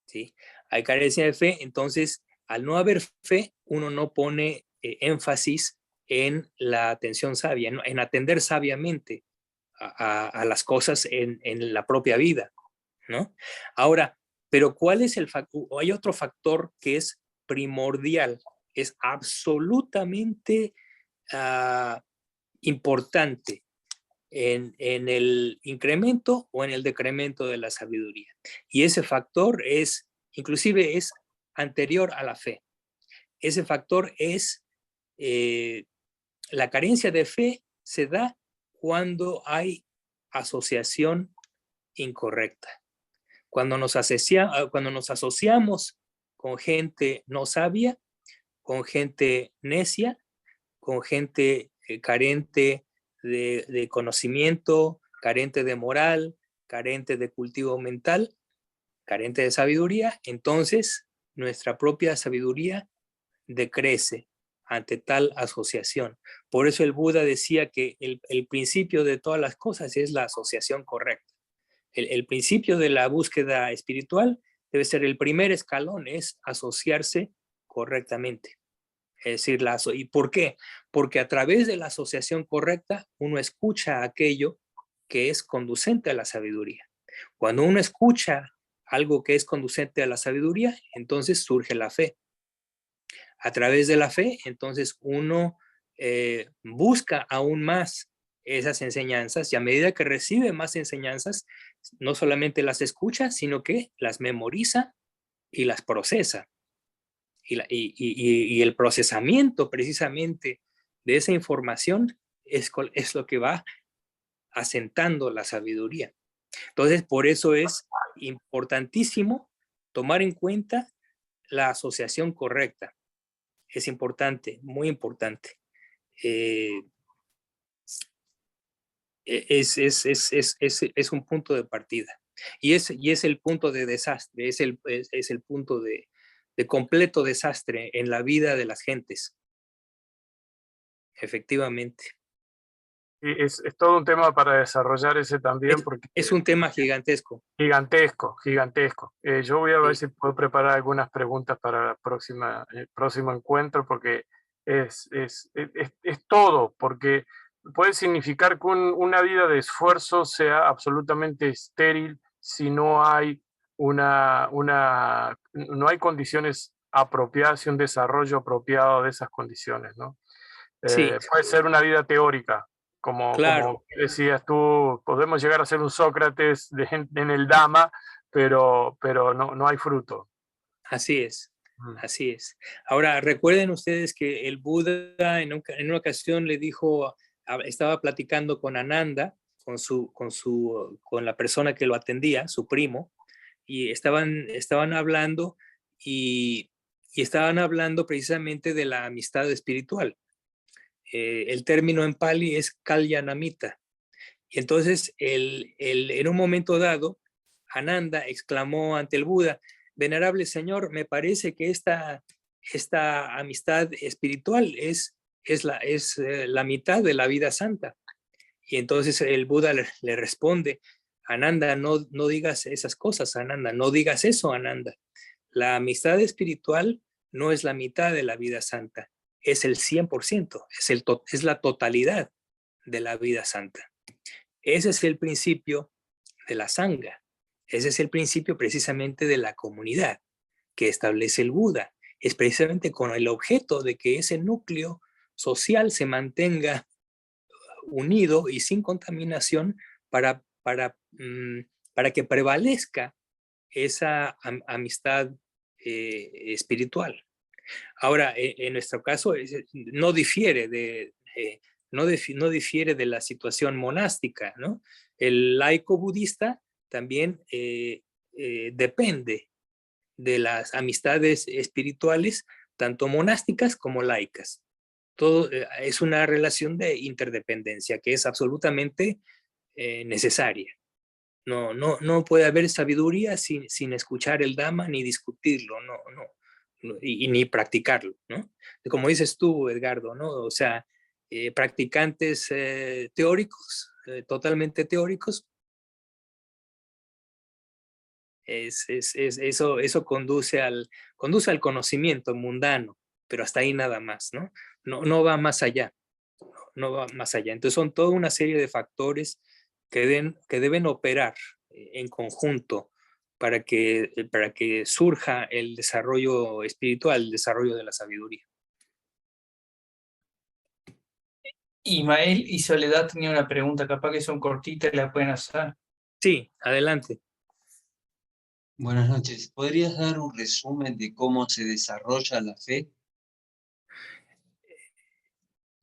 ¿Sí? Hay carencia de fe, entonces al no haber fe, uno no pone énfasis en la atención sabia, en atender sabiamente a las cosas en la propia vida, ¿no? Ahora, pero ¿cuál es el factor? Hay otro factor que es primordial, es absolutamente uh, importante en el incremento o en el decremento de la sabiduría. Y ese factor inclusive es anterior a la fe. Ese factor es la carencia de fe se da cuando hay asociación incorrecta. Cuando nos asociamos con gente no sabia, con gente necia, con gente carente de conocimiento, carente de moral, carente de cultivo mental, carente de sabiduría, entonces nuestra propia sabiduría decrece ante tal asociación. Por eso el Buda decía que el principio de todas las cosas es la asociación correcta. El principio de la búsqueda espiritual debe ser el primer escalón, es asociarse correctamente. Es decir, ¿y por qué? Porque a través de la asociación correcta uno escucha aquello que es conducente a la sabiduría. Cuando uno escucha algo que es conducente a la sabiduría, entonces surge la fe. A través de la fe, entonces uno busca aún más esas enseñanzas y a medida que recibe más enseñanzas, no solamente las escucha, sino que las memoriza y las procesa. Y el procesamiento precisamente de esa información es lo que va asentando la sabiduría. Entonces, por eso es importantísimo tomar en cuenta la asociación correcta. Es importante, muy importante. Es un punto de partida. Y es el punto de desastre, es el punto de completo desastre en la vida de las gentes. Efectivamente. Es todo un tema para desarrollar ese también, porque Es un tema gigantesco. gigantesco, gigantesco. Yo voy a ver Sí. si puedo preparar algunas preguntas para el próximo encuentro, porque es todo, porque puede significar que una vida de esfuerzo sea absolutamente estéril si no hay no hay condiciones apropiadas y un desarrollo apropiado de esas condiciones, ¿no? Sí, Puede ser una vida teórica, claro. como decías tú, podemos llegar a ser un Sócrates en el Dhamma, pero no hay fruto. Así es. Mm. Así es. Ahora, recuerden ustedes que el Buda en una ocasión le dijo, estaba platicando con Ananda, con la persona que lo atendía, su primo, y estaban hablando y estaban hablando precisamente de la amistad espiritual. El término en Pali es Kalyanamita. Y entonces, en un momento dado, Ananda exclamó ante el Buda: venerable señor, me parece que esta amistad espiritual es la mitad de la vida santa. Y entonces el Buda le responde: Ananda, no digas esas cosas, Ananda, no digas eso, Ananda. La amistad espiritual no es la mitad de la vida santa, es el 100%, es la totalidad de la vida santa. Ese es el principio de la sangha. Ese es el principio precisamente de la comunidad que establece el Buda. Es precisamente con el objeto de que ese núcleo social se mantenga unido y sin contaminación para que prevalezca esa amistad espiritual. Ahora, en nuestro caso, no difiere no difiere de la situación monástica, ¿no? El laico budista también depende de las amistades espirituales, tanto monásticas como laicas. Todo es una relación de interdependencia que es absolutamente necesaria. No puede haber sabiduría sin escuchar el Dhamma ni discutirlo, y ni practicarlo, ¿no? Como dices tú, Edgardo, ¿no? O sea, practicantes teóricos, totalmente teóricos, eso conduce al conocimiento mundano, pero hasta ahí nada más, ¿no? No va más allá, no va más allá. Entonces son toda una serie de factores que deben operar en conjunto para que surja el desarrollo espiritual, el desarrollo de la sabiduría. Ismael y Soledad tenía una pregunta, capaz que son cortitas y la pueden hacer. Sí, adelante. Buenas noches. ¿Podrías dar un resumen de cómo se desarrolla la fe?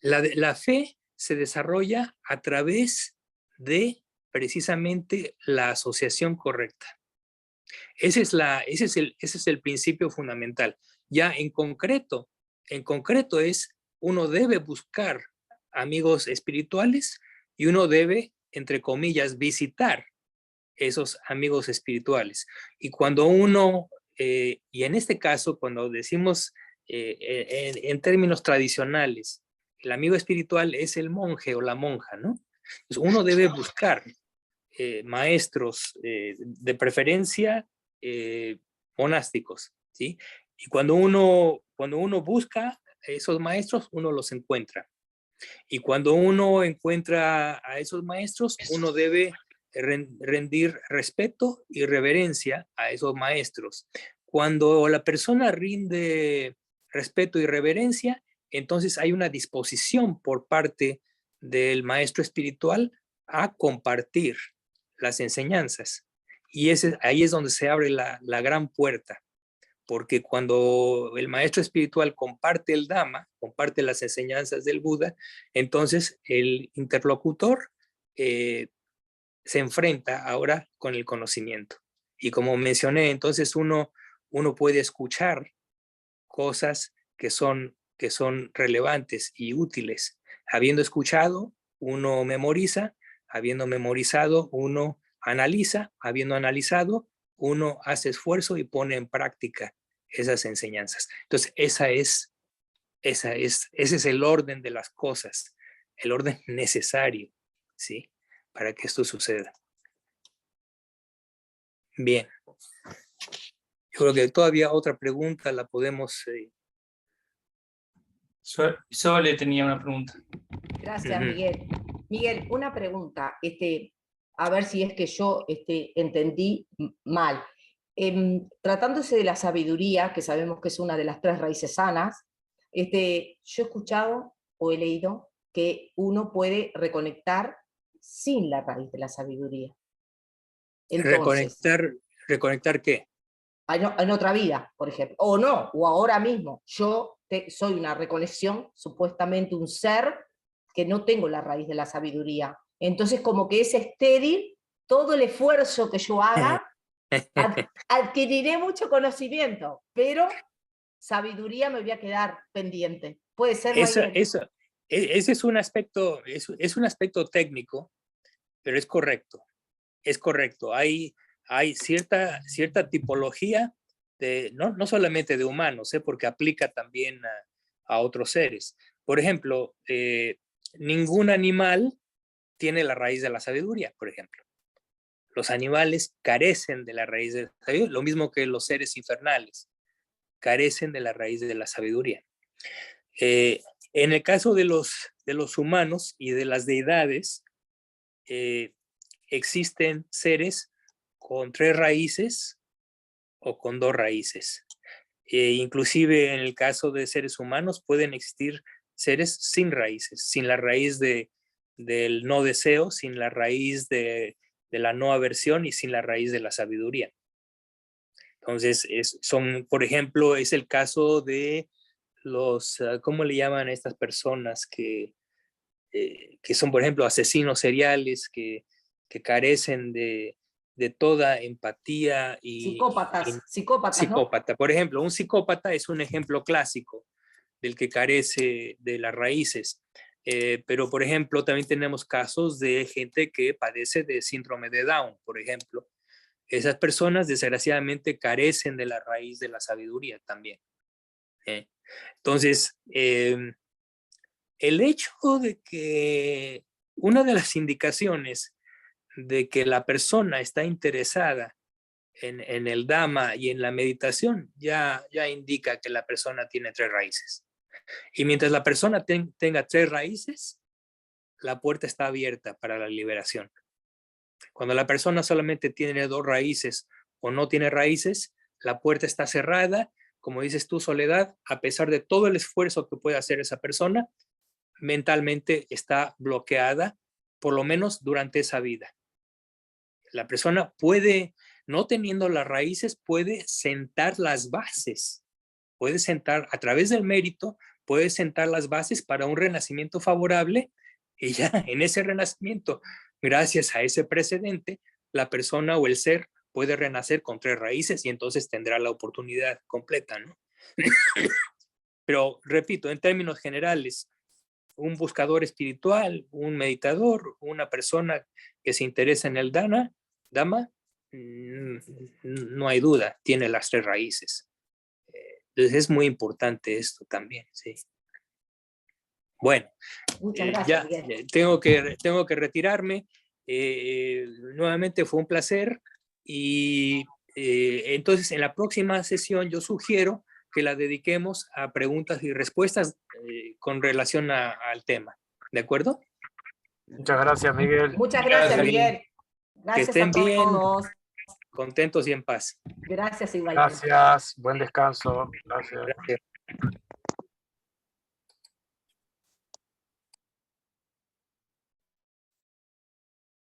La fe se desarrolla a través de precisamente la asociación correcta. Ese es el principio fundamental. Ya en concreto es, uno debe buscar amigos espirituales y uno debe, entre comillas, visitar esos amigos espirituales. Y cuando y en este caso, cuando decimos en términos tradicionales, el amigo espiritual es el monje o la monja, ¿no? Entonces uno debe buscar maestros, de preferencia monásticos, ¿sí? Y cuando uno busca esos maestros, uno los encuentra. Y cuando uno encuentra a esos maestros, uno debe rendir respeto y reverencia a esos maestros. Cuando la persona rinde respeto y reverencia, entonces hay una disposición por parte del maestro espiritual a compartir las enseñanzas. Y ahí es donde se abre la gran puerta, porque cuando el maestro espiritual comparte el Dhamma, comparte las enseñanzas del Buda, entonces el interlocutor se enfrenta ahora con el conocimiento. Y como mencioné, entonces uno puede escuchar cosas que son relevantes y útiles. Habiendo escuchado, uno memoriza; habiendo memorizado, uno analiza; habiendo analizado, uno hace esfuerzo y pone en práctica esas enseñanzas. Entonces, ese es el orden de las cosas, el orden necesario, ¿sí? Para que esto suceda. Bien. Yo creo que todavía otra pregunta la podemos... Sole tenía una pregunta. Gracias, Miguel. Miguel, una pregunta, a ver si es que yo entendí mal. Tratándose de la sabiduría, que sabemos que es una de las 3 raíces sanas, yo he escuchado o he leído que uno puede reconectar sin la raíz de la sabiduría. Entonces, ¿Reconectar qué? en otra vida, por ejemplo, o no, o ahora mismo, soy una reconexión, supuestamente un ser, que no tengo la raíz de la sabiduría. Entonces como que es estéril todo el esfuerzo que yo haga, adquiriré mucho conocimiento, pero sabiduría me voy a quedar pendiente. Puede ser, Mayel. Ese es un aspecto, es un aspecto técnico, pero es correcto. Es correcto. Hay cierta tipología no solamente de humanos, porque aplica también a otros seres. Por ejemplo, ningún animal tiene la raíz de la sabiduría, por ejemplo. Los animales carecen de la raíz de la sabiduría, lo mismo que los seres infernales, carecen de la raíz de la sabiduría. En el caso de los humanos y de las deidades, existen seres con 3 raíces o con 2 raíces. Inclusive en el caso de seres humanos pueden existir seres sin raíces, sin la raíz del no deseo, sin la raíz de la no aversión y sin la raíz de la sabiduría. Entonces, por ejemplo, es el caso de los, ¿cómo le llaman a estas personas que son, por ejemplo, asesinos seriales, que carecen de toda empatía y psicópatas, ¿no? Por ejemplo, un psicópata es un ejemplo clásico del que carece de las raíces. Pero, por ejemplo, también tenemos casos de gente que padece de síndrome de Down, por ejemplo. Esas personas, desgraciadamente, carecen de la raíz de la sabiduría también. Entonces, el hecho de que una de las indicaciones de que la persona está interesada en el Dhamma y en la meditación ya indica que la persona tiene 3 raíces. Y mientras la persona tenga 3 raíces, la puerta está abierta para la liberación. Cuando la persona solamente tiene 2 raíces o no tiene raíces, la puerta está cerrada. Como dices tú, Soledad, a pesar de todo el esfuerzo que puede hacer esa persona, mentalmente está bloqueada, por lo menos durante esa vida. La persona puede, no teniendo las raíces, puede sentar las bases, puede sentar a través del mérito, puede sentar las bases para un renacimiento favorable, y ya en ese renacimiento, gracias a ese precedente, la persona o el ser puede renacer con 3 raíces y entonces tendrá la oportunidad completa, ¿no? Pero repito, en términos generales, un buscador espiritual, un meditador, una persona que se interesa en el Dhamma, no hay duda, tiene las 3 raíces. Entonces es muy importante esto también, sí. Bueno, gracias, ya tengo que retirarme. Nuevamente fue un placer y entonces en la próxima sesión yo sugiero que la dediquemos a preguntas y respuestas con relación al tema. ¿De acuerdo? Muchas gracias, Miguel. Muchas gracias, Miguel. Que Gracias estén a todos. bien, contentos y en paz. Gracias igualmente. Gracias, buen descanso. Gracias. Gracias.